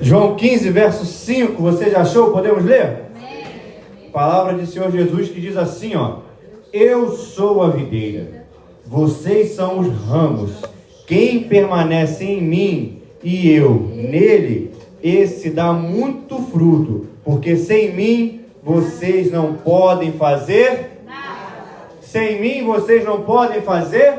João 15, verso 5, você já achou? Podemos ler? Palavra do Senhor Jesus que diz assim, ó: eu sou a videira, vocês são os ramos. Quem permanece em mim e eu nele, esse dá muito fruto, porque sem mim vocês não podem fazer nada. Sem mim vocês não podem fazer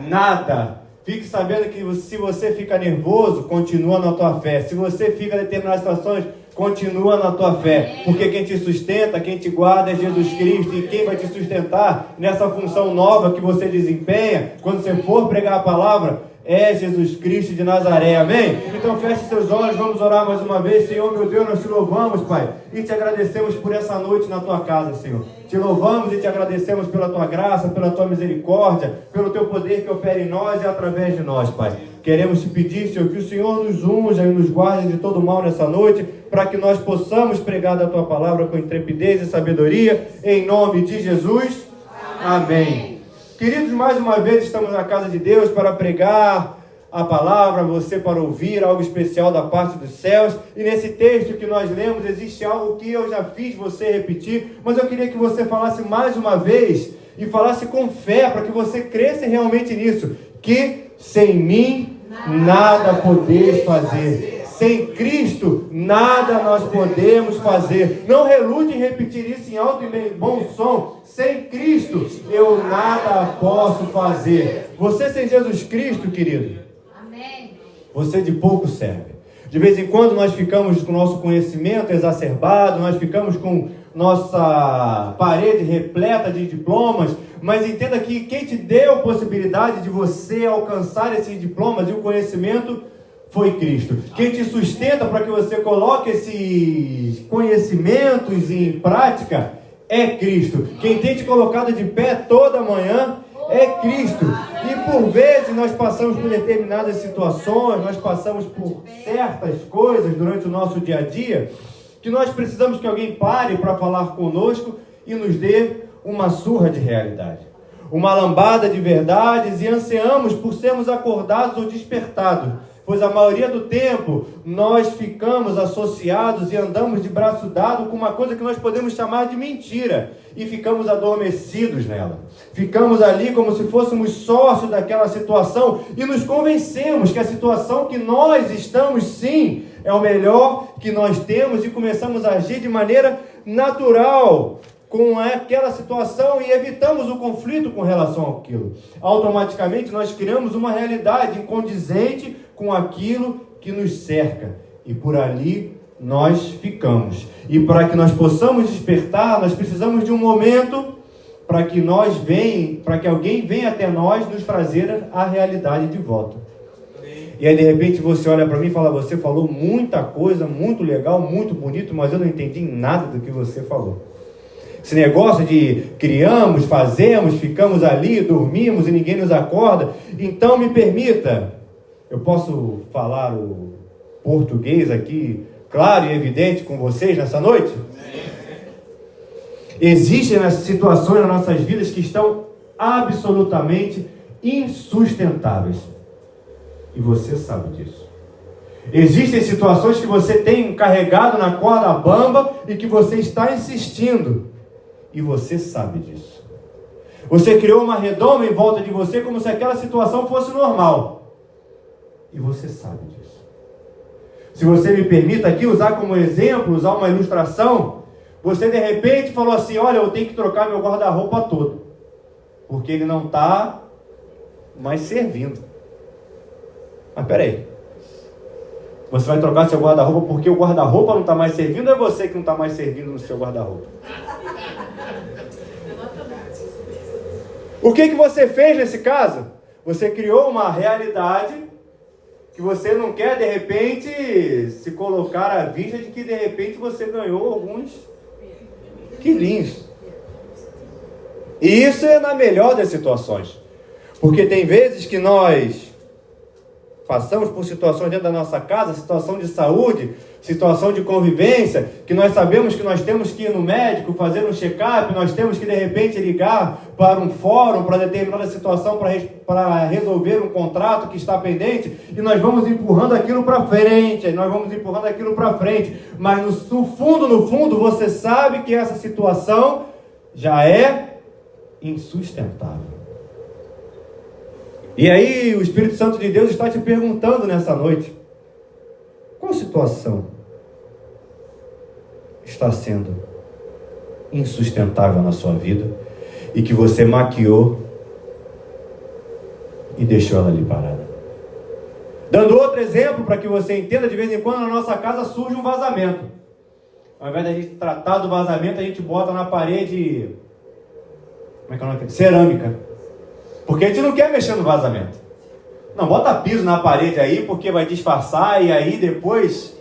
nada. Fique sabendo que se você fica nervoso, continua na tua fé. Se você fica em determinadas situações, continua na tua fé. Porque quem te sustenta, quem te guarda é Jesus Cristo. E quem vai te sustentar nessa função nova que você desempenha, quando você for pregar a palavra, é Jesus Cristo de Nazaré, amém? Então feche seus olhos, vamos orar mais uma vez. Senhor, meu Deus, nós te louvamos, Pai, e te agradecemos por essa noite na tua casa, Senhor. Te louvamos e te agradecemos pela tua graça, pela tua misericórdia, pelo teu poder que opera em nós e através de nós, Pai. Queremos te pedir, Senhor, que o Senhor nos unja e nos guarde de todo mal nessa noite, para que nós possamos pregar da tua palavra com intrepidez e sabedoria, em nome de Jesus, amém. Queridos, mais uma vez estamos na casa de Deus para pregar a palavra, você para ouvir algo especial da parte dos céus. E nesse texto que nós lemos, existe algo que eu já fiz você repetir, mas eu queria que você falasse mais uma vez e falasse com fé, para que você cresça realmente nisso, que sem mim nada podeis fazer. Sem Cristo, nada nós podemos fazer. Não relude em repetir isso em alto e bom som. Sem Cristo, eu nada posso fazer. Você sem Jesus Cristo, querido, amém, você de pouco serve. De vez em quando nós ficamos com o nosso conhecimento exacerbado, nós ficamos com nossa parede repleta de diplomas, mas entenda que quem te deu a possibilidade de você alcançar esses diplomas e o conhecimento foi Cristo. Quem te sustenta para que você coloque esses conhecimentos em prática é Cristo. Quem tem te colocado de pé toda manhã é Cristo. E por vezes nós passamos por determinadas situações, nós passamos por certas coisas durante o nosso dia a dia, que nós precisamos que alguém pare para falar conosco e nos dê uma surra de realidade, uma lambada de verdades, e ansiamos por sermos acordados ou despertados. Pois a maioria do tempo nós ficamos associados e andamos de braço dado com uma coisa que nós podemos chamar de mentira, e ficamos adormecidos nela. Ficamos ali como se fôssemos sócios daquela situação e nos convencemos que a situação que nós estamos, sim, é o melhor que nós temos, e começamos a agir de maneira natural com aquela situação e evitamos o conflito com relação àquilo. Automaticamente nós criamos uma realidade incondizente com aquilo que nos cerca, e por ali nós ficamos. E para que nós possamos despertar, nós precisamos de um momento para que alguém venha até nós nos trazer a realidade de volta. E aí de repente você olha para mim e fala: você falou muita coisa, muito legal, muito bonito, mas eu não entendi nada do que você falou. Esse negócio de criamos, fazemos, ficamos ali, dormimos e ninguém nos acorda. Então me permita, eu posso falar o português aqui, claro e evidente com vocês nessa noite? Existem situações nas nossas vidas que estão absolutamente insustentáveis. E você sabe disso. Existem situações que você tem carregado na corda bamba e que você está insistindo. E você sabe disso. Você criou uma redoma em volta de você como se aquela situação fosse normal. E você sabe disso. Se você me permite aqui usar como exemplo, usar uma ilustração, você de repente falou assim: olha, eu tenho que trocar meu guarda-roupa todo, porque ele não está mais servindo. Mas peraí, você vai trocar seu guarda-roupa porque o guarda-roupa não está mais servindo, ou é você que não está mais servindo no seu guarda-roupa? O que você fez nesse caso? Você criou uma realidade que você não quer de repente se colocar à vista de que de repente você ganhou alguns quilinhos. E isso é na melhor das situações, porque tem vezes que nós passamos por situações dentro da nossa casa, situação de saúde, situação de convivência, que nós sabemos que nós temos que ir no médico, fazer um check-up, nós temos que de repente ligar para um fórum, para determinada situação, para resolver um contrato que está pendente, e nós vamos empurrando aquilo para frente, mas no fundo, você sabe que essa situação já é insustentável. E aí o Espírito Santo de Deus está te perguntando nessa noite: qual situação está sendo insustentável na sua vida e que você maquiou e deixou ela ali parada? Dando outro exemplo para que você entenda, de vez em quando na nossa casa surge um vazamento. Ao invés da gente tratar do vazamento, a gente bota na parede, como é que é o nome? Cerâmica. Porque a gente não quer mexer no vazamento. Não, bota piso na parede aí, porque vai disfarçar, e aí depois...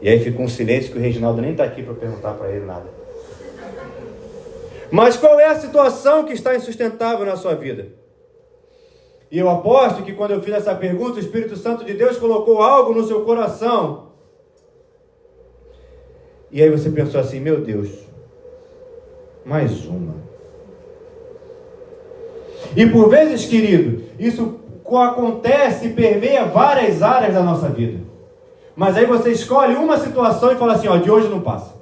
E aí fica um silêncio que o Reginaldo nem está aqui para perguntar para ele nada. Mas qual é a situação que está insustentável na sua vida? E eu aposto que quando eu fiz essa pergunta, o Espírito Santo de Deus colocou algo no seu coração. E aí você pensou assim: meu Deus, mais uma. E por vezes, querido, isso acontece e permeia várias áreas da nossa vida. Mas aí você escolhe uma situação e fala assim: ó, de hoje não passa.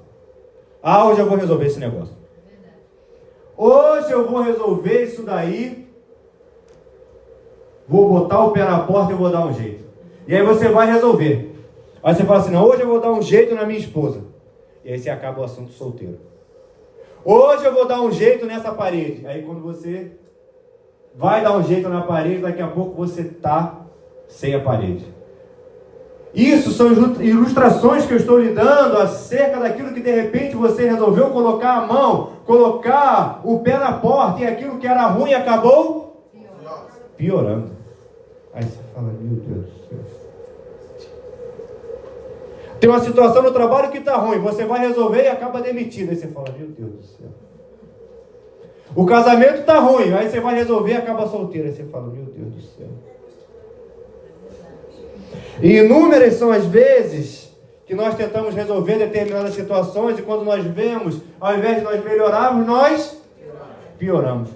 Ah, hoje eu vou resolver esse negócio. Hoje eu vou resolver isso daí. Vou botar o pé na porta e vou dar um jeito. E aí você vai resolver. Aí você fala assim: não, hoje eu vou dar um jeito na minha esposa. E aí você acaba o assunto solteiro. Hoje eu vou dar um jeito nessa parede. Aí quando você vai dar um jeito na parede, daqui a pouco você está sem a parede. Isso são ilustrações que eu estou lhe dando acerca daquilo que de repente você resolveu colocar a mão, colocar o pé na porta, e aquilo que era ruim acabou piorando. Aí você fala: meu Deus do céu. Tem uma situação no trabalho que está ruim, você vai resolver e acaba demitido. Aí você fala: meu Deus do céu. O casamento está ruim, aí você vai resolver e acaba solteiro. Aí você fala: meu Deus do céu. E inúmeras são as vezes que nós tentamos resolver determinadas situações, e quando nós vemos, ao invés de nós melhorarmos, nós pioramos.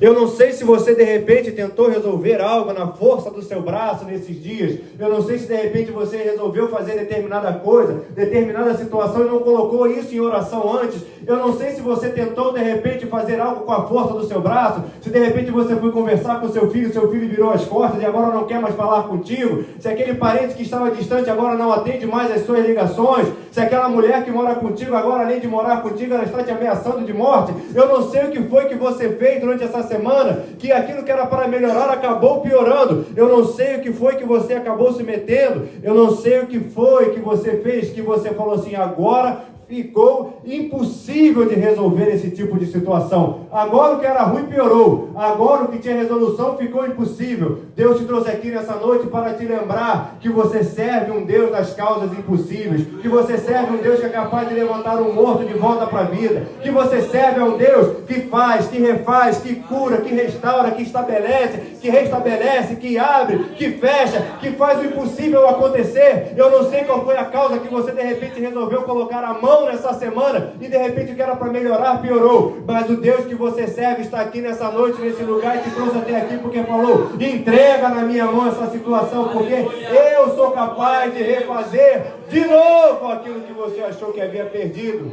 Eu não sei se você de repente tentou resolver algo na força do seu braço nesses dias. Eu não sei se de repente você resolveu fazer determinada coisa, determinada situação, e não colocou isso em oração antes. Eu não sei se você tentou de repente fazer algo com a força do seu braço, se de repente você foi conversar com seu filho virou as costas e agora não quer mais falar contigo, se aquele parente que estava distante agora não atende mais as suas ligações, se aquela mulher que mora contigo agora, além de morar contigo, ela está te ameaçando de morte. Eu não sei o que foi que você fez durante essa semana, que aquilo que era para melhorar acabou piorando. Eu não sei o que foi que você acabou se metendo. Eu não sei o que foi que você fez, que você falou assim: agora ficou impossível de resolver esse tipo de situação. Agora o que era ruim piorou. Agora o que tinha resolução ficou impossível. Deus te trouxe aqui nessa noite para te lembrar que você serve um Deus das causas impossíveis, que você serve um Deus que é capaz de levantar um morto de volta para a vida, que você serve a um Deus que faz, que refaz, que cura, que restaura, que estabelece, que restabelece, que abre, que fecha, que faz o impossível acontecer. Eu não sei qual foi a causa que você de repente resolveu colocar a mão nessa semana e de repente o que era para melhorar piorou, mas o Deus que você serve está aqui nessa noite, nesse lugar, e te trouxe até aqui porque falou: entrega na minha mão essa situação, porque eu sou capaz de refazer de novo aquilo que você achou que havia perdido.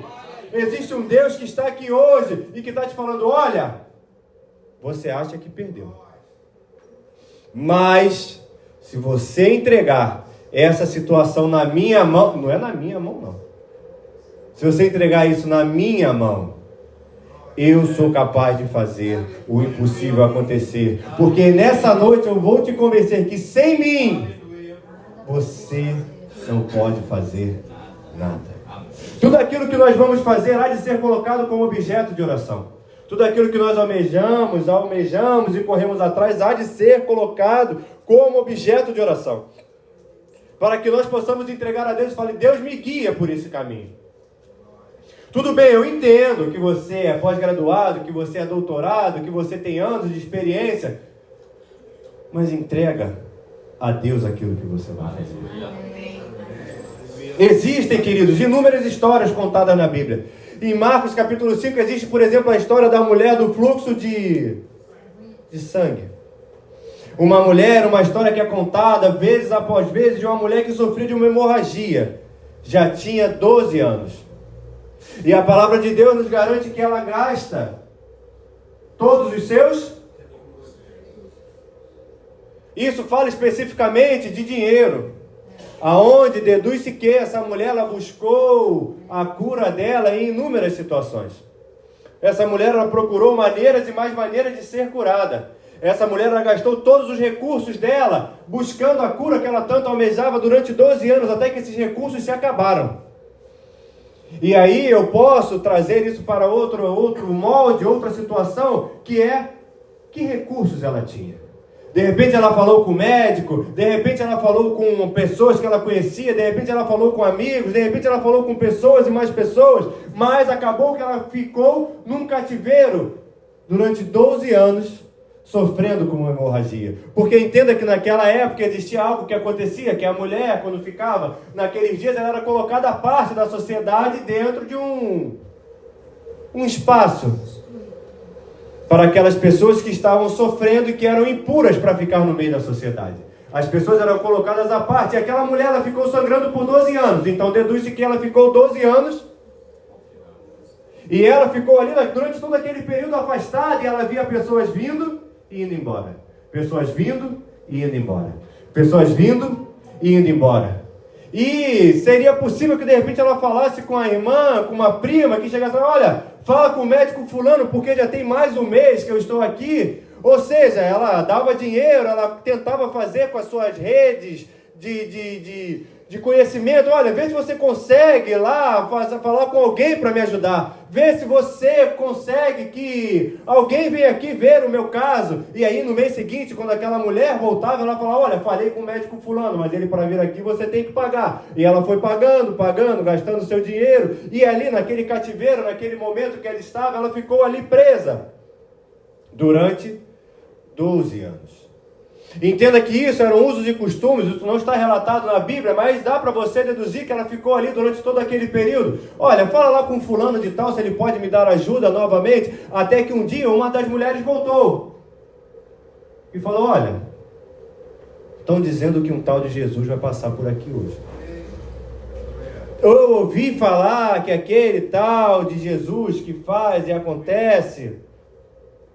Existe um Deus que está aqui hoje e que está te falando: olha, você acha que perdeu, mas se você entregar essa situação na minha mão, não é na minha mão não, se você entregar isso na minha mão, eu sou capaz de fazer o impossível acontecer. Porque nessa noite eu vou te convencer que sem mim, você não pode fazer nada. Tudo aquilo que nós vamos fazer há de ser colocado como objeto de oração. Tudo aquilo que nós almejamos e corremos atrás há de ser colocado como objeto de oração. Para que nós possamos entregar a Deus e falar: Deus me guia por esse caminho. Tudo bem, eu entendo que você é pós-graduado, que você é doutorado, que você tem anos de experiência, mas entrega a Deus aquilo que você vai fazer. Existem, queridos, inúmeras histórias contadas na Bíblia. Em Marcos capítulo 5 existe, por exemplo, a história da mulher do fluxo de sangue. Uma história que é contada vezes após vezes, de uma mulher que sofria de uma hemorragia. Já tinha 12 anos. E a palavra de Deus nos garante que ela gasta todos os seus. Isso fala especificamente de dinheiro. Aonde deduz-se que essa mulher ela buscou a cura dela em inúmeras situações. Essa mulher ela procurou maneiras e mais maneiras de ser curada. Essa mulher ela gastou todos os recursos dela buscando a cura que ela tanto almejava durante 12 anos, até que esses recursos se acabaram. E aí eu posso trazer isso para outro molde, outra situação, que é, que recursos ela tinha? De repente ela falou com o médico, de repente ela falou com pessoas que ela conhecia, de repente ela falou com amigos, de repente ela falou com pessoas e mais pessoas, mas acabou que ela ficou num cativeiro durante 12 anos, sofrendo com uma hemorragia. Porque entenda que naquela época existia algo que acontecia, que a mulher, quando ficava naqueles dias, ela era colocada à parte da sociedade dentro de um espaço para aquelas pessoas que estavam sofrendo e que eram impuras para ficar no meio da sociedade. As pessoas eram colocadas à parte, e aquela mulher ela ficou sangrando por 12 anos, então deduz-se que ela ficou 12 anos, e ela ficou ali durante todo aquele período afastada, e ela via pessoas vindo e indo embora. Pessoas vindo e indo embora. Pessoas vindo e indo embora. E seria possível que de repente ela falasse com a irmã, com uma prima, que chegasse e falasse, olha, fala com o médico fulano, porque já tem mais um mês que eu estou aqui. Ou seja, ela dava dinheiro, ela tentava fazer com as suas redes de conhecimento. Olha, vê se você consegue lá falar com alguém para me ajudar. Vê se você consegue que alguém venha aqui ver o meu caso. E aí no mês seguinte, quando aquela mulher voltava, ela falava, olha, falei com o médico fulano, mas ele para vir aqui você tem que pagar. E ela foi pagando, gastando seu dinheiro. E ali naquele cativeiro, naquele momento que ela estava, ela ficou ali presa durante 12 anos. Entenda que isso eram usos e costumes, isso não está relatado na Bíblia, mas dá para você deduzir que ela ficou ali durante todo aquele período. Olha, fala lá com fulano de tal, se ele pode me dar ajuda novamente, até que um dia uma das mulheres voltou e falou, olha, estão dizendo que um tal de Jesus vai passar por aqui hoje. Eu ouvi falar que aquele tal de Jesus que faz e acontece,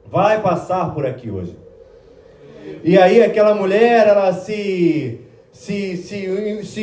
vai passar por aqui hoje. E aí aquela mulher, ela se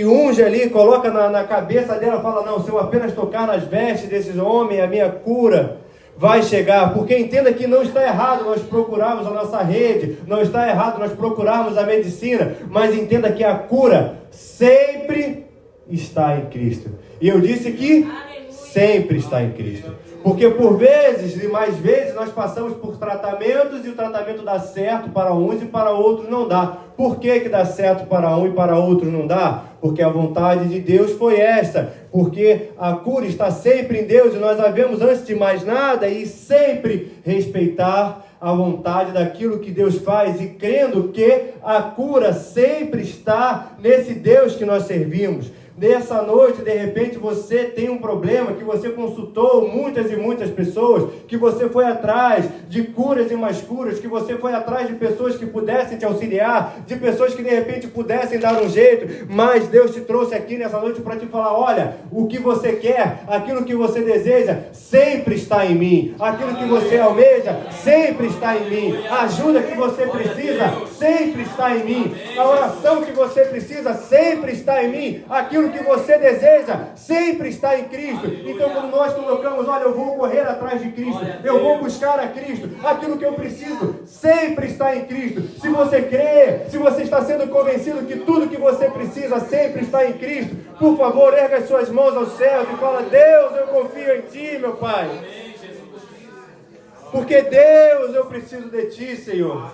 unge ali, coloca na cabeça dela, fala, não, se eu apenas tocar nas vestes desses homens, a minha cura vai chegar. Porque entenda que não está errado nós procurarmos a nossa rede, não está errado nós procurarmos a medicina, mas entenda que a cura sempre está em Cristo. E eu disse que sempre está em Cristo. Porque por vezes e mais vezes nós passamos por tratamentos e o tratamento dá certo para uns e para outros não dá. Por que dá certo para um e para outros não dá? Porque a vontade de Deus foi esta. Porque a cura está sempre em Deus e nós devemos, antes de mais nada, e sempre respeitar a vontade daquilo que Deus faz e crendo que a cura sempre está nesse Deus que nós servimos. Nessa noite, de repente, você tem um problema, que você consultou muitas e muitas pessoas, que você foi atrás de curas e mais curas, que você foi atrás de pessoas que pudessem te auxiliar, de pessoas que de repente pudessem dar um jeito, mas Deus te trouxe aqui nessa noite para te falar, olha, o que você quer, aquilo que você deseja, sempre está em mim. Aquilo que você almeja, sempre está em mim. A ajuda que você precisa, sempre está em mim. A oração que você precisa, sempre está em mim. Aquilo que você deseja, sempre está em Cristo. Então quando nós colocamos, olha, eu vou correr atrás de Cristo, eu vou buscar a Cristo, aquilo que eu preciso, sempre está em Cristo. Se você crê, se você está sendo convencido que tudo que você precisa, sempre está em Cristo, por favor, erga as suas mãos aos céus e fala, Deus, eu confio em Ti, meu Pai. Porque Deus, eu preciso de Ti, Senhor.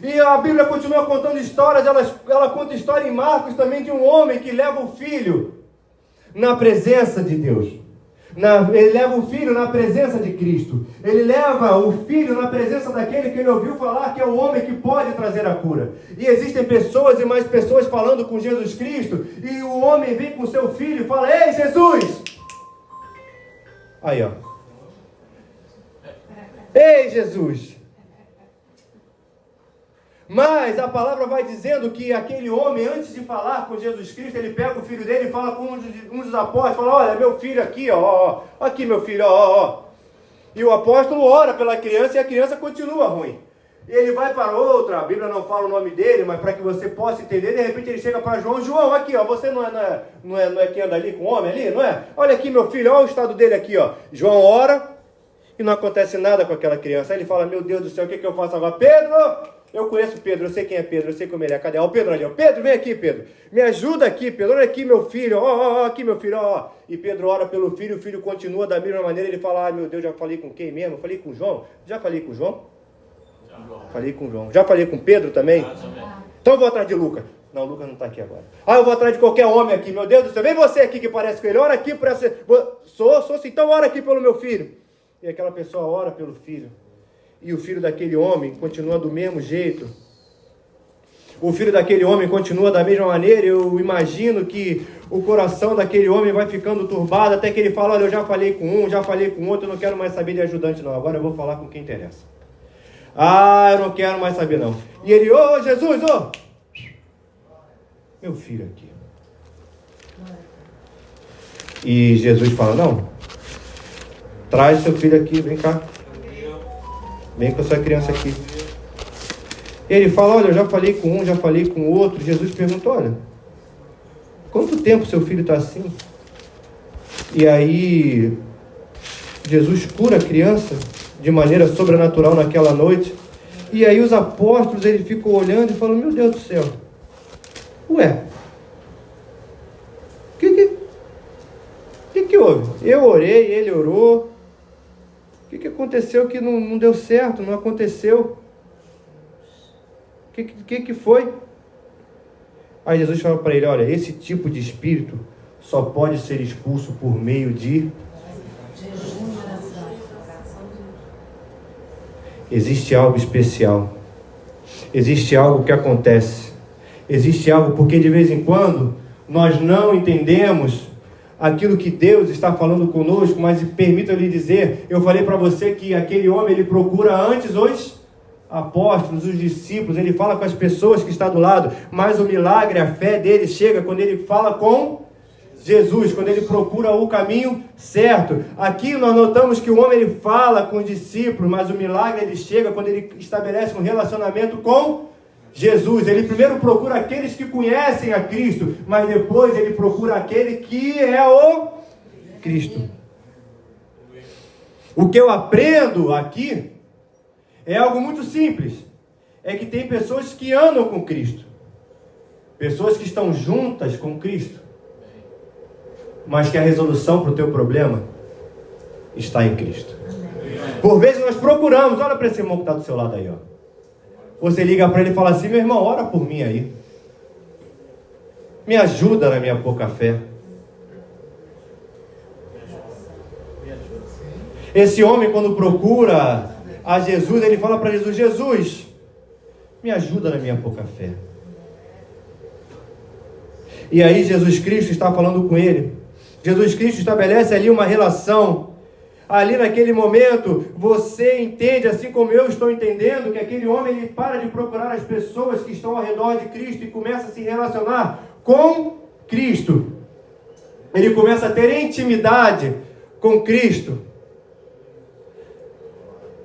E a Bíblia continua contando histórias, ela conta história em Marcos também de um homem que leva o filho na presença de Deus. Ele leva o filho na presença de Cristo. Ele leva o filho na presença daquele que ele ouviu falar que é o homem que pode trazer a cura. E existem pessoas e mais pessoas falando com Jesus Cristo, e o homem vem com seu filho e fala: ei, Jesus! Aí, ó. Ei, Jesus! Mas a palavra vai dizendo que aquele homem, antes de falar com Jesus Cristo, ele pega o filho dele e fala com um dos apóstolos, fala: olha, meu filho aqui, ó, aqui meu filho, ó. E o apóstolo ora pela criança e a criança continua ruim. E ele vai para outra, a Bíblia não fala o nome dele, mas para que você possa entender, de repente ele chega para João, aqui, ó, você não é quem anda ali com o homem ali, não é? Olha aqui meu filho, olha o estado dele aqui, ó. João ora e não acontece nada com aquela criança. Aí ele fala: meu Deus do céu, o que eu faço agora? Pedro! Eu conheço o Pedro, eu sei quem é Pedro, eu sei como ele é. Cadê? Ó, o Pedro ali, ó. Pedro, vem aqui, Pedro. Me ajuda aqui, Pedro. Olha aqui, meu filho. Ó, aqui, meu filho, ó. E Pedro ora pelo filho, o filho continua da mesma maneira. Ele fala: ai, meu Deus, já falei com quem mesmo? Falei com o João? Já falei com o João? Falei com o João. Já falei com o Pedro também? Então eu vou atrás de Lucas. Não, o Lucas não está aqui agora. Eu vou atrás de qualquer homem aqui. Meu Deus do céu, vem você aqui que parece com ele. Ora aqui por essa... Sou sim, então ora aqui pelo meu filho. E aquela pessoa ora pelo filho. E o filho daquele homem continua do mesmo jeito. O filho daquele homem continua da mesma maneira. Eu imagino que o coração daquele homem vai ficando turbado até que ele fala: olha, eu já falei com um, já falei com outro, eu não quero mais saber de ajudante não. Agora eu vou falar com quem interessa. Eu não quero mais saber não. E ele: ô Jesus, ô! Meu filho aqui. E Jesus fala: não, traz seu filho aqui, vem cá. Vem com essa criança aqui. Ele fala: olha, eu já falei com um, já falei com o outro. Jesus pergunta: olha, quanto tempo seu filho está assim? E aí Jesus cura a criança de maneira sobrenatural naquela noite. E aí os apóstolos, eles ficam olhando e falam: meu Deus do céu, ué, o que houve? Eu orei, ele orou. O que aconteceu que não deu certo, não aconteceu? O que foi? Aí Jesus fala para ele: olha, esse tipo de espírito só pode ser expulso por meio de... Existe algo especial. Existe algo que acontece. Existe algo porque de vez em quando nós não entendemos aquilo que Deus está falando conosco, mas permita-me lhe dizer, eu falei para você que aquele homem, ele procura antes os apóstolos, os discípulos, ele fala com as pessoas que estão do lado, mas o milagre, a fé dele chega quando ele fala com Jesus, quando ele procura o caminho certo. Aqui nós notamos que o homem, ele fala com os discípulos, mas o milagre, ele chega quando ele estabelece um relacionamento com Jesus. Ele primeiro procura aqueles que conhecem a Cristo, mas depois ele procura aquele que é o Cristo. O que eu aprendo aqui é algo muito simples. É que tem pessoas que andam com Cristo. Pessoas que estão juntas com Cristo. Mas que a resolução para o teu problema está em Cristo. Por vezes nós procuramos, olha para esse irmão que está do seu lado aí, ó. Você liga para ele e fala assim: meu irmão, ora por mim aí. Me ajuda na minha pouca fé. Esse homem, quando procura a Jesus, ele fala para Jesus: Jesus, me ajuda na minha pouca fé. E aí Jesus Cristo está falando com ele. Jesus Cristo estabelece ali uma relação. Ali naquele momento, você entende, assim como eu estou entendendo, que aquele homem, ele para de procurar as pessoas que estão ao redor de Cristo e começa a se relacionar com Cristo. Ele começa a ter intimidade com Cristo.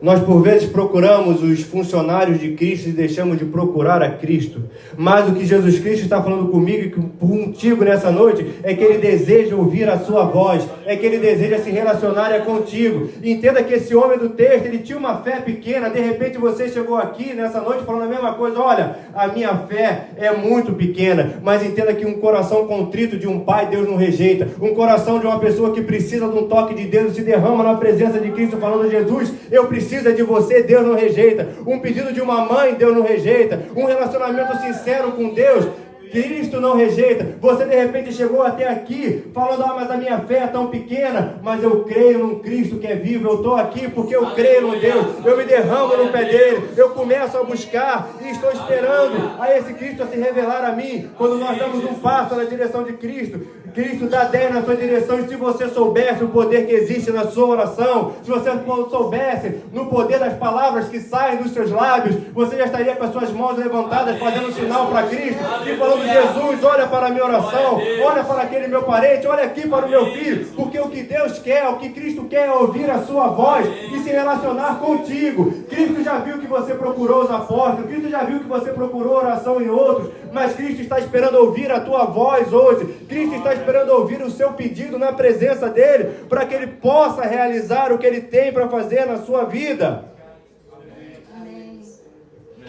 Nós por vezes procuramos os funcionários de Cristo e deixamos de procurar a Cristo. Mas o que Jesus Cristo está falando comigo e contigo nessa noite é que Ele deseja ouvir a sua voz, é que Ele deseja se relacionar contigo. Entenda que esse homem do texto, ele tinha uma fé pequena. De repente você chegou aqui nessa noite falando a mesma coisa: olha, a minha fé é muito pequena. Mas entenda que um coração contrito de um pai, Deus não rejeita. Um coração de uma pessoa que precisa de um toque de Deus, se derrama na presença de Cristo falando: Jesus, eu preciso de você, Deus não rejeita. Um pedido de uma mãe, Deus não rejeita. Um relacionamento sincero com Deus, Cristo não rejeita. Você de repente chegou até aqui falando, mas a minha fé é tão pequena, mas eu creio num Cristo que é vivo. Eu estou aqui porque eu creio no Deus. Eu me derramo no pé dele. Eu começo a buscar e estou esperando a esse Cristo se revelar a mim. Quando nós damos um passo na direção de Cristo, Cristo dá 10 na sua direção. E se você soubesse o poder que existe na sua oração, se você soubesse no poder das palavras que saem dos seus lábios, você já estaria com as suas mãos levantadas, fazendo um sinal para Cristo e falando, Jesus, olha para a minha oração, olha para aquele meu parente, olha aqui para o meu filho, porque o que Deus quer, o que Cristo quer é ouvir a sua voz e se relacionar contigo. Cristo já viu que você procurou os apóstolos, Cristo já viu que você procurou oração em outros, mas Cristo está esperando ouvir a tua voz hoje. Cristo está esperando ouvir o seu pedido na presença dele, para que ele possa realizar o que ele tem para fazer na sua vida.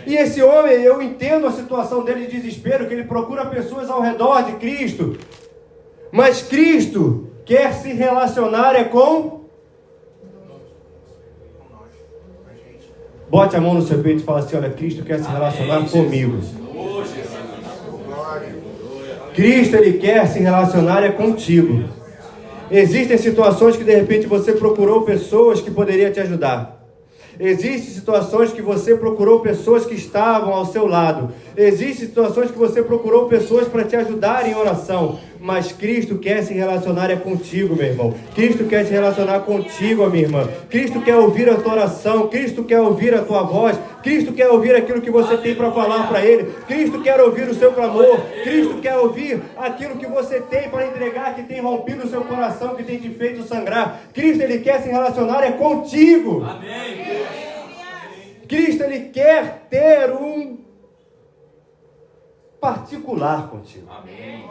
E esse homem, eu entendo a situação dele de desespero, que ele procura pessoas ao redor de Cristo. Mas Cristo quer se relacionar com... Bote a mão no seu peito e fala assim, olha, Cristo quer se relacionar comigo. Cristo, ele quer se relacionar contigo. Existem situações que de repente você procurou pessoas que poderiam te ajudar. Existem situações que você procurou pessoas que estavam ao seu lado. Existem situações que você procurou pessoas para te ajudar em oração. Mas Cristo quer se relacionar contigo, meu irmão. Cristo quer se relacionar contigo, minha irmã. Cristo quer ouvir a tua oração. Cristo quer ouvir a tua voz. Cristo quer ouvir aquilo que você tem para falar para Ele. Cristo quer ouvir o seu clamor. Cristo quer ouvir aquilo que você tem para entregar, que tem rompido o seu coração, que tem te feito sangrar. Cristo, Ele quer se relacionar contigo. Amém. Cristo, Ele quer ter um particular contigo. Amém.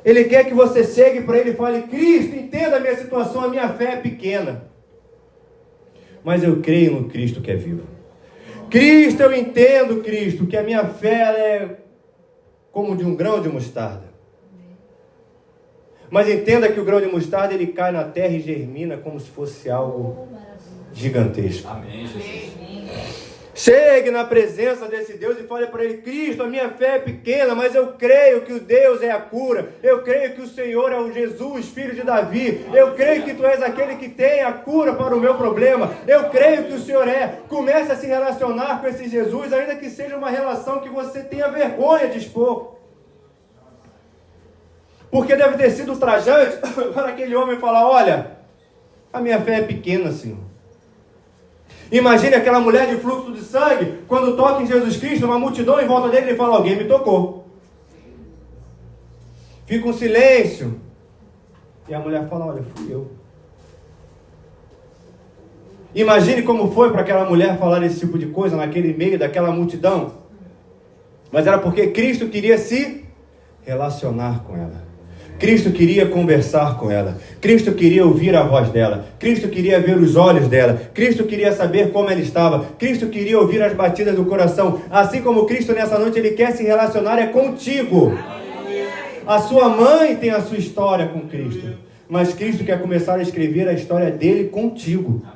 Ele quer que você chegue para Ele e fale, Cristo, entenda a minha situação, a minha fé é pequena, mas eu creio no Cristo que é vivo. Cristo, eu entendo, Cristo, que a minha fé é como de um grão de mostarda. Mas entenda que o grão de mostarda, ele cai na terra e germina como se fosse algo gigantesco. Amém, Jesus. Chegue na presença desse Deus e fale para Ele, Cristo, a minha fé é pequena, mas eu creio que o Deus é a cura. Eu creio que o Senhor é o Jesus, filho de Davi. Eu creio que Tu és aquele que tem a cura para o meu problema. Eu creio que o Senhor é. Comece a se relacionar com esse Jesus, ainda que seja uma relação que você tenha vergonha de expor. Porque deve ter sido ultrajante para aquele homem falar, olha, a minha fé é pequena, Senhor. Imagine aquela mulher de fluxo de sangue, quando toca em Jesus Cristo, uma multidão em volta dele, ele fala, alguém me tocou. Fica um silêncio. E a mulher fala, olha, fui eu. Imagine como foi para aquela mulher falar esse tipo de coisa naquele meio daquela multidão. Mas era porque Cristo queria se relacionar com ela. Cristo queria conversar com ela. Cristo queria ouvir a voz dela. Cristo queria ver os olhos dela. Cristo queria saber como ela estava. Cristo queria ouvir as batidas do coração. Assim como Cristo nessa noite, Ele quer se relacionar contigo. A sua mãe tem a sua história com Cristo. Mas Cristo quer começar a escrever a história dele contigo.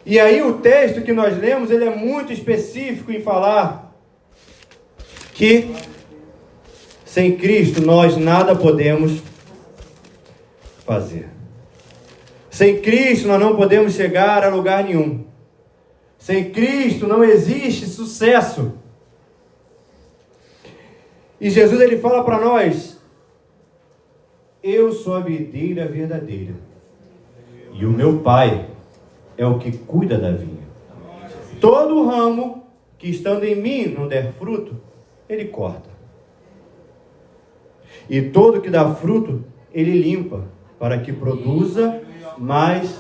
E aí o texto que nós lemos, ele é muito específico em falar que sem Cristo nós nada podemos fazer. Sem Cristo nós não podemos chegar a lugar nenhum. Sem Cristo não existe sucesso. E Jesus, ele fala para nós, eu sou a videira verdadeira e o meu Pai é o que cuida da vinha. Todo ramo que estando em mim não der fruto, Ele corta. E todo que dá fruto, Ele limpa, para que produza mais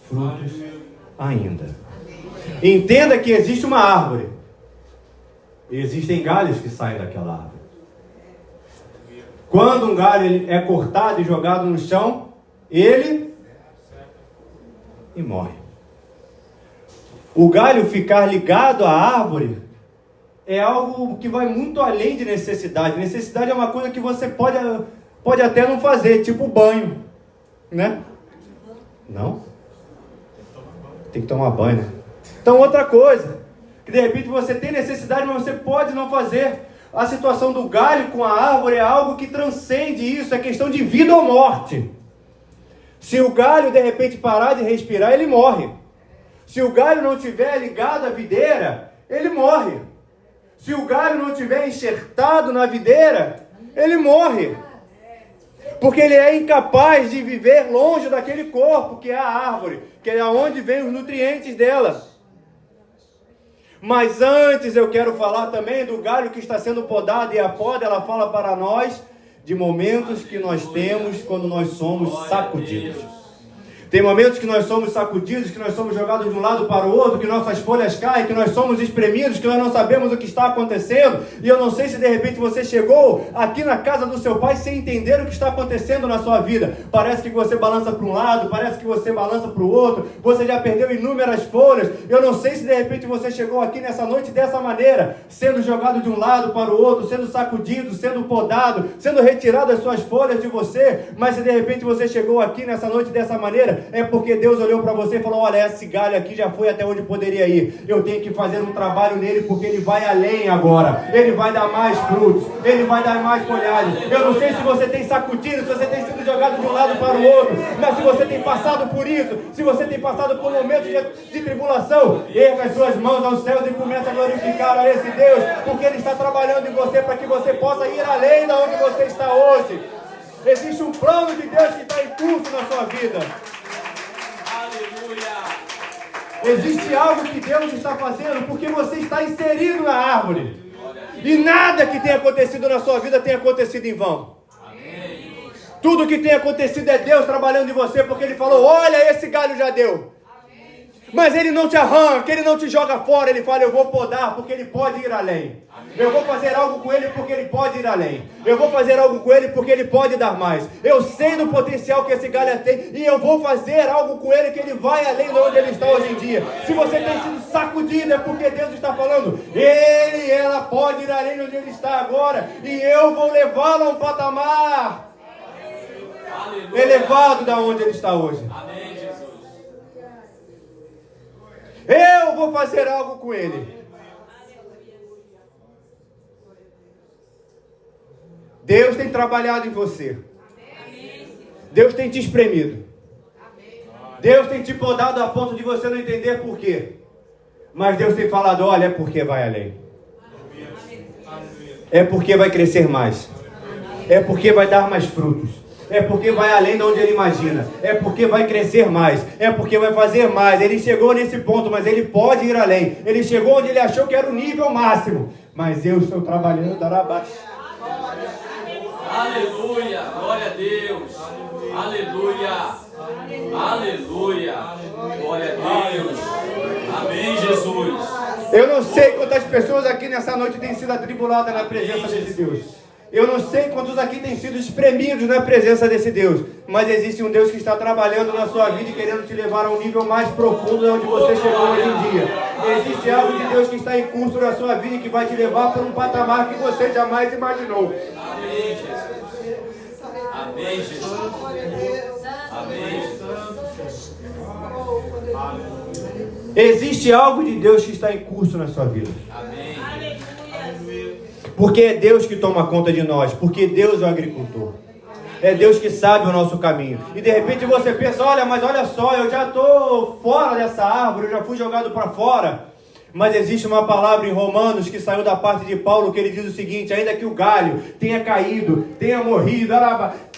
frutos ainda. Entenda que existe uma árvore. E existem galhos que saem daquela árvore. Quando um galho é cortado e jogado no chão, ele morre. O galho ficar ligado à árvore é algo que vai muito além de necessidade. Necessidade é uma coisa que você pode até não fazer, tipo banho, né? Não? Tem que tomar banho, né? Então outra coisa, que de repente você tem necessidade, mas você pode não fazer. A situação do galho com a árvore é algo que transcende isso, é questão de vida ou morte. Se o galho de repente parar de respirar, ele morre. Se o galho não estiver ligado à videira, ele morre. Se o galho não estiver enxertado na videira, ele morre. Porque ele é incapaz de viver longe daquele corpo que é a árvore, que é onde vem os nutrientes dela. Mas antes eu quero falar também do galho que está sendo podado, e a poda ela fala para nós de momentos que nós temos quando nós somos sacudidos. Tem momentos que nós somos sacudidos, que nós somos jogados de um lado para o outro, que nossas folhas caem, que nós somos espremidos, que nós não sabemos o que está acontecendo. E eu não sei se de repente você chegou aqui na casa do seu pai sem entender o que está acontecendo na sua vida. Parece que você balança para um lado, parece que você balança para o outro, você já perdeu inúmeras folhas. Eu não sei se de repente você chegou aqui nessa noite dessa maneira, sendo jogado de um lado para o outro, sendo sacudido, sendo podado, sendo retirado as suas folhas de você. Mas se de repente você chegou aqui nessa noite dessa maneira, é porque Deus olhou para você e falou: olha, esse galho aqui já foi até onde poderia ir. Eu tenho que fazer um trabalho nele, porque ele vai além agora. Ele vai dar mais frutos, ele vai dar mais folhagem. Eu não sei se você tem sacudido, se você tem sido jogado de um lado para o outro, mas se você tem passado por isso, se você tem passado por momentos de tribulação, erga as suas mãos aos céus e começa a glorificar a esse Deus, porque ele está trabalhando em você para que você possa ir além de onde você está hoje. Existe um plano de Deus que está em curso na sua vida. Existe algo que Deus está fazendo porque você está inserido na árvore. E nada que tenha acontecido na sua vida tem acontecido em vão. Tudo que tem acontecido é Deus trabalhando em você, porque Ele falou: olha, esse galho já deu. Mas Ele não te arranca, Ele não te joga fora. Ele fala: eu vou podar porque Ele pode ir além. Eu vou fazer algo com ele porque ele pode ir além. Eu vou fazer algo com ele porque ele pode dar mais. Eu sei do potencial que esse galho tem e eu vou fazer algo com ele que ele vai além de onde ele está hoje em dia. Se você tem sido sacudido, é porque Deus está falando: ela pode ir além de onde ele está agora, e eu vou levá-lo a um patamar elevado da onde ele está hoje. Eu vou fazer algo com ele. Deus tem trabalhado em você. Deus tem te espremido. Deus tem te podado a ponto de você não entender por quê. Mas Deus tem falado: olha, é porque vai além. É porque vai crescer mais. É porque vai dar mais frutos. É porque vai além de onde ele imagina. É porque vai crescer mais. É porque vai fazer mais. Ele chegou nesse ponto, mas ele pode ir além. Ele chegou onde ele achou que era o nível máximo. Mas eu estou trabalhando abaixo. Aleluia, glória a Deus. Aleluia, aleluia, glória a Deus. Amém, Jesus. Eu não sei quantas pessoas aqui nessa noite têm sido atribuladas na presença desse Deus. Eu não sei quantos aqui têm sido espremidos na presença desse Deus. Mas existe um Deus que está trabalhando na sua vida e querendo te levar a um nível mais profundo de onde você chegou hoje em dia. Existe algo de Deus que está em curso na sua vida e que vai te levar para um patamar que você jamais imaginou. Amém, Jesus. Amém, Jesus. Amém, Jesus. Existe algo de Deus que está em curso na sua vida. Amém. Porque é Deus que toma conta de nós. Porque Deus é o agricultor. É Deus que sabe o nosso caminho. E de repente você pensa: olha, mas olha só, eu já estou fora dessa árvore, eu já fui jogado para fora. Mas existe uma palavra em Romanos que saiu da parte de Paulo, que ele diz o seguinte: ainda que o galho tenha caído, tenha morrido,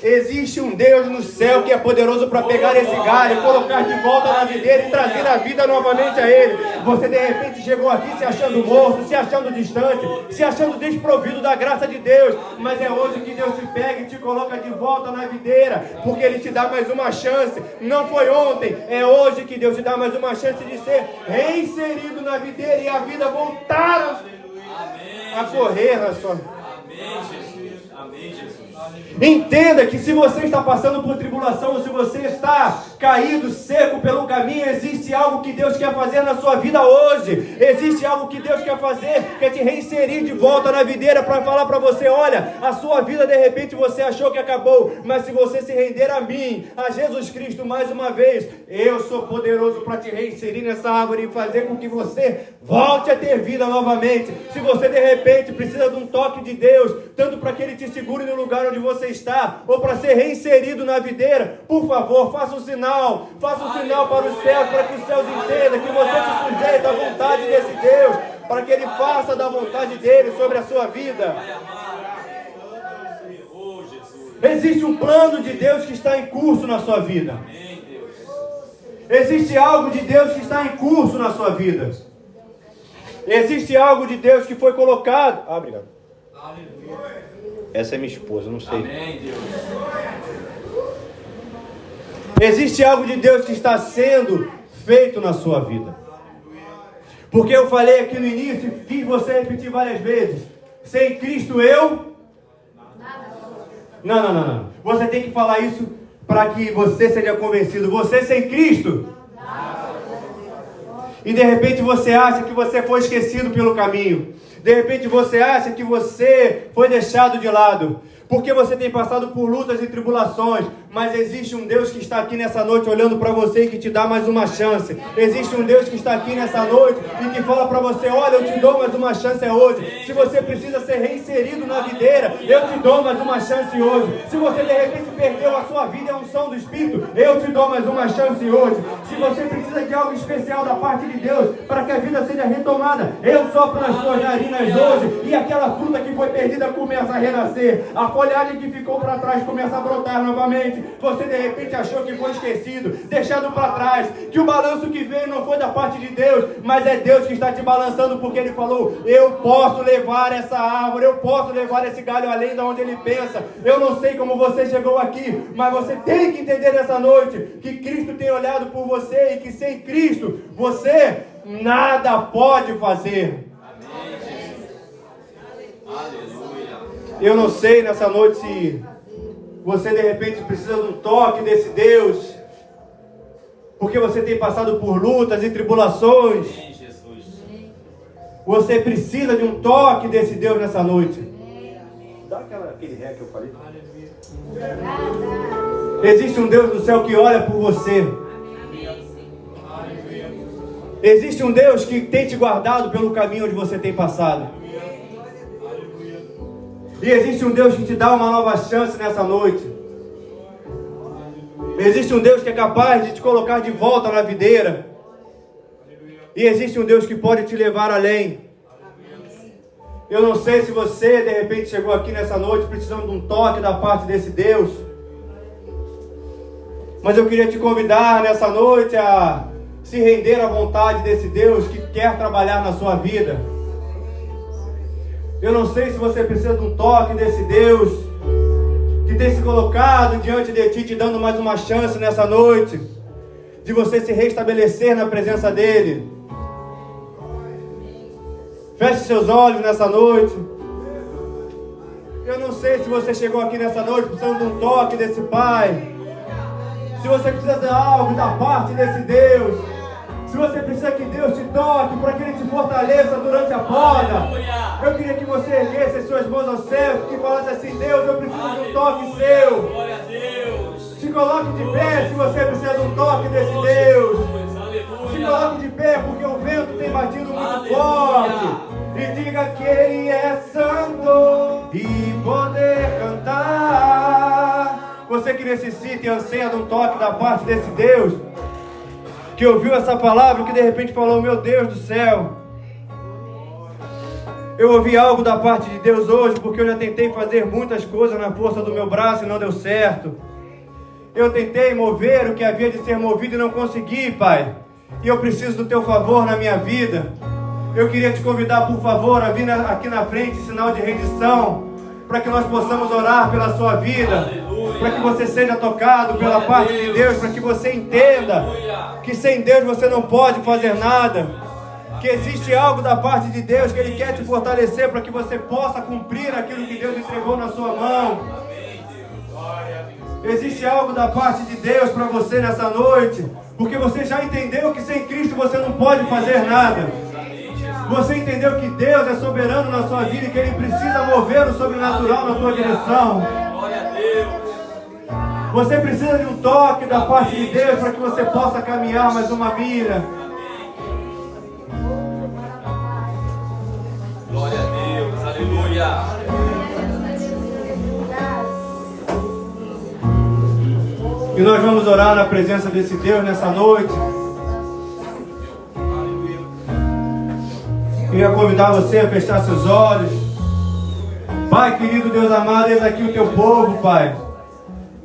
existe um Deus no céu que é poderoso para pegar esse galho, colocar de volta na videira e trazer a vida novamente a ele. Você de repente chegou aqui se achando morto, se achando distante, se achando desprovido da graça de Deus. Mas é hoje que Deus te pega e te coloca de volta na videira, porque Ele te dá mais uma chance. Não foi ontem, é hoje que Deus te dá mais uma chance de ser reinserido na videira e a vida voltar a correr na sua. Amém, Jesus. Amém, Jesus. Entenda que se você está passando por tribulação, ou se você está caído, seco pelo caminho, existe algo que Deus quer fazer na sua vida hoje. Existe algo que Deus quer fazer, quer te reinserir de volta na videira para falar para você, olha, a sua vida de repente você achou que acabou, mas se você se render a mim, a Jesus Cristo mais uma vez, eu sou poderoso para te reinserir nessa árvore e fazer com que você volte a ter vida novamente. Se você de repente precisa de um toque de Deus, tanto para que Ele te segure no lugar onde você está, ou para ser reinserido na videira, por favor, faça um sinal para os céus, para que os céus entendam que você se sujeita à vontade desse Deus, para que Ele faça da vontade dEle sobre a sua vida. Existe um plano de Deus que está em curso na sua vida. Existe algo de Deus que está em curso na sua vida. Existe algo de Deus que foi colocado. Ah, obrigado. Essa é minha esposa, não sei. Amém, Deus. Existe algo de Deus que está sendo feito na sua vida. Porque eu falei aqui no início, fiz você repetir várias vezes. Sem Cristo eu... Não. Você tem que falar isso para que você seja convencido. Você sem Cristo... E de repente você acha que você foi esquecido pelo caminho. De repente você acha que você foi deixado de lado. Porque você tem passado por lutas e tribulações. Mas existe um Deus que está aqui nessa noite olhando para você e que te dá mais uma chance. Existe um Deus que está aqui nessa noite e que fala para você, olha, eu te dou mais uma chance hoje. Se você precisa ser reinserido na videira, eu te dou mais uma chance hoje. Se você de repente perdeu a sua vida e a unção do Espírito, eu te dou mais uma chance hoje. Se você precisa de algo especial da parte de Deus para que a vida seja retomada, eu sopro nas suas narinas hoje e aquela fruta que foi perdida começa a renascer. A folhagem que ficou para trás começa a brotar novamente. Você de repente achou que foi esquecido, deixado para trás, que o balanço que veio não foi da parte de Deus, mas é Deus que está te balançando, porque Ele falou, eu posso levar essa árvore, eu posso levar esse galho além de onde Ele pensa. Eu não sei como você chegou aqui, mas você tem que entender nessa noite que Cristo tem olhado por você e que sem Cristo você nada pode fazer. Eu não sei nessa noite se você de repente precisa de um toque desse Deus, porque você tem passado por lutas e tribulações. Você precisa de um toque desse Deus nessa noite. Dá aquele ré que eu falei. Existe um Deus do céu que olha por você. Existe um Deus que tem te guardado pelo caminho onde você tem passado. E existe um Deus que te dá uma nova chance nessa noite. Existe um Deus que é capaz de te colocar de volta na videira. E existe um Deus que pode te levar além. Eu não sei se você de repente chegou aqui nessa noite precisando de um toque da parte desse Deus. Mas eu queria te convidar nessa noite a se render à vontade desse Deus que quer trabalhar na sua vida. Eu não sei se você precisa de um toque desse Deus que tem se colocado diante de ti, te dando mais uma chance nessa noite, de você se restabelecer na presença dEle. Feche seus olhos nessa noite. Eu não sei se você chegou aqui nessa noite precisando de um toque desse Pai. Se você precisa de algo da parte desse Deus. Se você precisa que Deus te toque para que Ele te fortaleça durante a poda, eu queria que você erguesse as suas mãos ao céu e falasse assim, Deus, eu preciso de um toque seu. Se coloque de pé se você precisa de um toque desse Deus. Se coloque de pé porque o vento tem batido muito forte. E diga que Ele é santo e poder cantar. Você que necessita e anseia de um toque da parte desse Deus, que ouviu essa palavra, que de repente falou, meu Deus do céu, eu ouvi algo da parte de Deus hoje, porque eu já tentei fazer muitas coisas na força do meu braço e não deu certo. Eu tentei mover o que havia de ser movido e não consegui, Pai. E eu preciso do Teu favor na minha vida. Eu queria te convidar, por favor, a vir aqui na frente, sinal de rendição, para que nós possamos orar pela sua vida, para que você seja tocado pela parte de Deus, para que você entenda que sem Deus você não pode fazer nada, que existe algo da parte de Deus que Ele quer te fortalecer para que você possa cumprir aquilo que Deus entregou na sua mão. Existe algo da parte de Deus para você nessa noite, porque você já entendeu que sem Cristo você não pode fazer nada. Você entendeu que Deus é soberano na sua vida e que Ele precisa mover o sobrenatural na tua direção. Glória a Deus. Você precisa de um toque da parte de Deus para que você possa caminhar mais uma milha. Glória a Deus, aleluia. E nós vamos orar na presença desse Deus nessa noite. Queria convidar você a fechar seus olhos. Pai querido, Deus amado, eis aqui o teu povo, Pai,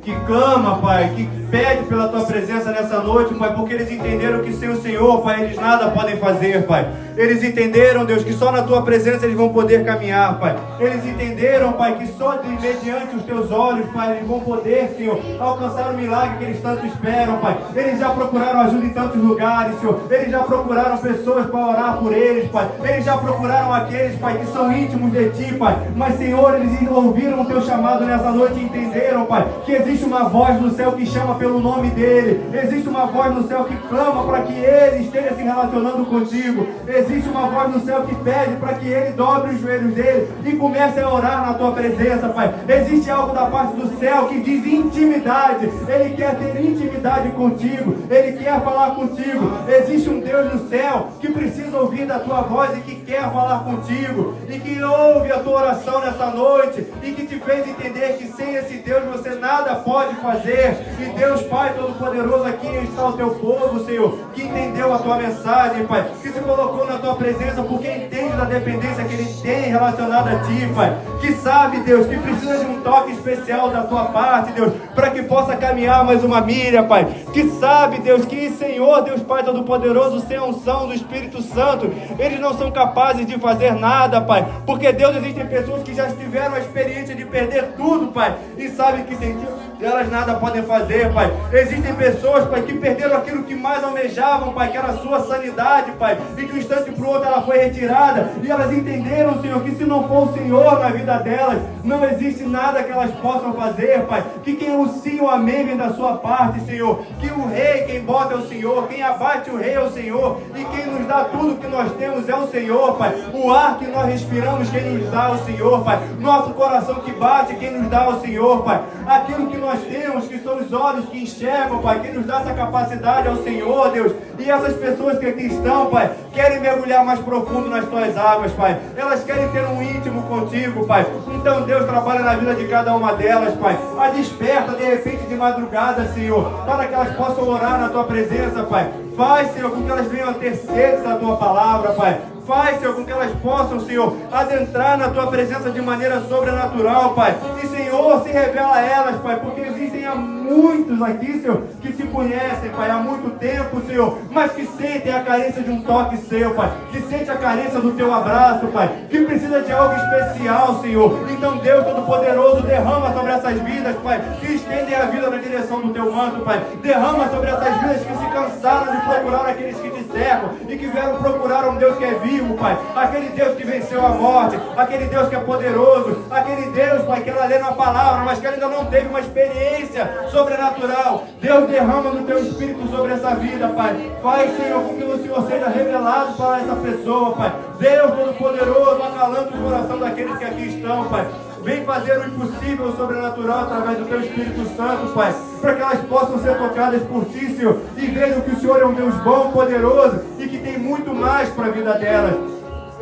que clama, Pai, que pede pela tua presença nessa noite, Pai, porque eles entenderam que sem o Senhor, Pai, eles nada podem fazer, Pai. Eles entenderam, Deus, que só na tua presença eles vão poder caminhar, Pai. Eles entenderam, Pai, que só mediante os teus olhos, Pai, eles vão poder, Senhor, alcançar o milagre que eles tanto esperam, Pai. Eles já procuraram ajuda em tantos lugares, Senhor. Eles já procuraram pessoas para orar por eles, Pai. Eles já procuraram aqueles, Pai, que são íntimos de Ti, Pai. Mas, Senhor, eles ouviram o Teu chamado nessa noite e entenderam, Pai, que existe uma voz no céu que chama pelo nome dEle. Existe uma voz no céu que clama para que Ele esteja se relacionando contigo. Existe uma voz no céu que pede para que Ele dobre os joelhos dele e comece a orar na tua presença, Pai. Existe algo da parte do céu que diz intimidade. Ele quer ter intimidade contigo. Ele quer falar contigo. Existe um Deus no céu que precisa ouvir da tua voz e que quer falar contigo. E que ouve a tua oração nessa noite e que te fez entender que sem esse Deus você nada pode fazer. E Deus Pai Todo-Poderoso, aqui está o teu povo, Senhor, que entendeu a tua mensagem, Pai, que se colocou na tua presença porque entende da dependência que ele tem relacionada a Ti, Pai, que sabe, Deus, que precisa de um toque especial da tua parte, Deus, para que possa caminhar mais uma milha, Pai, que sabe, Deus, que Senhor, Deus Pai Todo-Poderoso, sem a unção do Espírito Santo, eles não são capazes de fazer nada, Pai, porque, Deus, existem pessoas que já tiveram a experiência de perder tudo, Pai, e sabem que sem Ti elas nada podem fazer, Pai. Existem pessoas, Pai, que perderam aquilo que mais almejavam, Pai, que era a sua sanidade, Pai, e de um instante para o outro ela foi retirada, e elas entenderam, Senhor, que se não for o Senhor na vida delas, não existe nada que elas possam fazer, Pai, que quem o sim ou amém vem da sua parte, Senhor, que o rei, quem bota é o Senhor, quem abate o rei é o Senhor, e quem nos dá tudo que nós temos é o Senhor, Pai. O ar que nós respiramos, quem nos dá é o Senhor, Pai. Nosso coração que bate, quem nos dá é o Senhor, Pai. Aquilo que nós temos, que são os olhos que enxergam, Pai, quem nos dá essa capacidade é o Senhor, Deus. E essas pessoas que aqui estão, Pai, querem mergulhar mais profundo nas tuas águas, Pai. Elas querem ter um íntimo contigo, Pai. Então, Deus, trabalha na vida de cada uma delas, Pai. A desperta, de repente, de madrugada, Senhor, para que elas possam orar na tua presença, Pai. Faz, Senhor, com que elas venham a ter sede da tua palavra, Pai. Faz, Senhor, com que elas possam, Senhor, adentrar na tua presença de maneira sobrenatural, Pai. E, Senhor, se revela a elas, Pai, porque existem há muitos aqui, Senhor, que te conhecem, Pai, há muito tempo, Senhor, mas que sentem a carência de um toque seu, Pai, que sente a carência do teu abraço, Pai, que precisa de algo especial, Senhor. Então, Deus Todo-Poderoso, derrama sobre essas vidas, Pai, que estendem a vida na direção do teu manto, Pai. Derrama sobre essas vidas que se cansaram de procurar aqueles que te cercam e que vieram procurar um Deus que é vivo, Pai. Aquele Deus que venceu a morte, aquele Deus que é poderoso, aquele Deus, Pai, que ela lê na palavra, mas que ela ainda não teve uma experiência sobrenatural. Deus, derrama no teu Espírito sobre essa vida, Pai. Faz, Senhor, com que o Senhor seja revelado para essa pessoa, Pai. Deus Todo-Poderoso, acalanta o coração daqueles que aqui estão, Pai. Vem fazer o impossível, o sobrenatural, através do Teu Espírito Santo, Pai, para que elas possam ser tocadas por Ti, Senhor, e vejam que o Senhor é um Deus bom, poderoso, e que tem muito mais para a vida delas.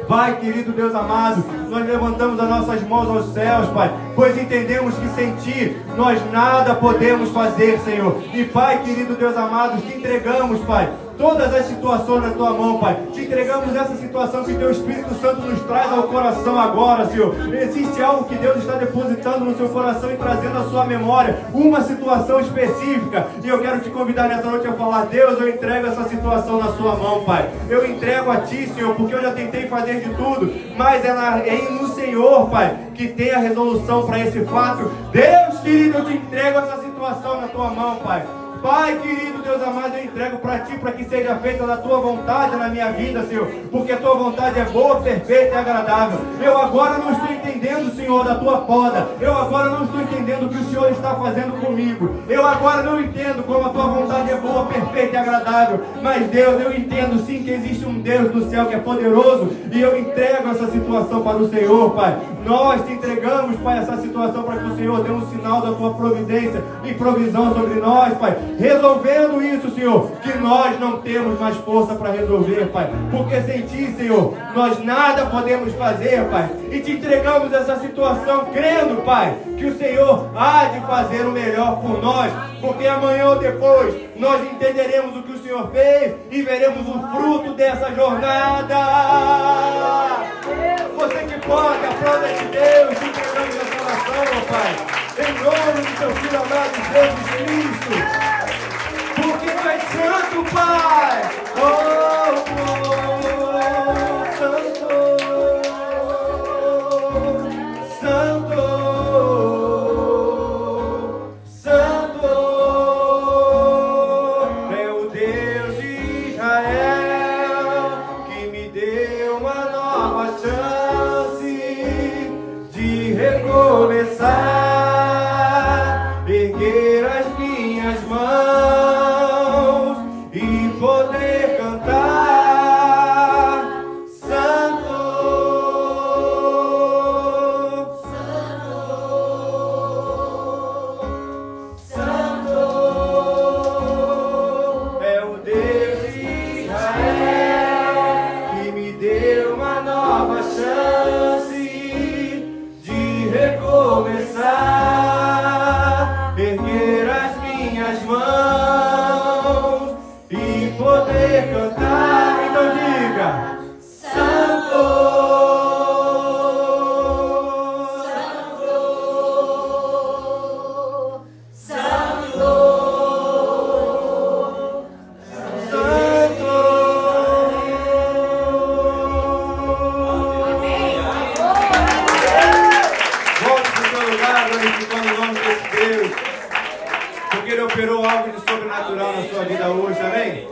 Pai querido, Deus amado, nós levantamos as nossas mãos aos céus, Pai, pois entendemos que sem Ti nós nada podemos fazer, Senhor. E Pai querido, Deus amado, te entregamos, Pai, todas as situações na Tua mão, Pai. Te entregamos essa situação que Teu Espírito Santo nos traz ao coração agora, Senhor. Existe algo que Deus está depositando no seu coração e trazendo à sua memória, uma situação específica. E eu quero te convidar nessa noite a falar: Deus, eu entrego essa situação na sua mão, Pai. Eu entrego a Ti, Senhor, porque eu já tentei fazer de tudo, mas é no Senhor, Pai, que tem a resolução para esse fato. Deus querido, eu te entrego essa situação na Tua mão, Pai. Pai querido, Deus amado, eu entrego entrego para Ti, para que seja feita a Tua vontade na minha vida, Senhor, porque a Tua vontade é boa, perfeita e agradável. Eu agora não estou entendendo, Senhor, da Tua poda. Eu agora não estou entendendo o que o Senhor está fazendo comigo. Eu agora não entendo como a Tua vontade é boa, perfeita e agradável. Mas, Deus, eu entendo sim que existe um Deus do céu que é poderoso, e eu entrego essa situação para o Senhor, Pai. Nós te entregamos, Pai, essa situação para que o Senhor dê um sinal da Tua providência e provisão sobre nós, Pai. Resolvendo isso, Senhor, que nós não temos mais força para resolver, Pai. Porque sem Ti, Senhor, nós nada podemos fazer, Pai. E te entregamos essa situação, crendo, Pai, que o Senhor há de fazer o melhor por nós. Porque amanhã ou depois nós entenderemos o que o Senhor fez e veremos o fruto dessa jornada. Você que pode, aplauda de Deus, te entregamos essa oração, meu Pai. Em nome do Teu Filho amado, Jesus Cristo. Porque Tu és santo, Pai. Começar, erguer as minhas mãos e poder cantar, Santo, Santo, Santo, é o Deus de Israel que me deu uma nova chance recomeçar, erguer as minhas mãos e poder cantar. Então diga: Santo, Santo, Santo, Santo. Glorificando o nome desse Deus, porque Ele operou algo de sobrenatural na sua vida hoje, amém?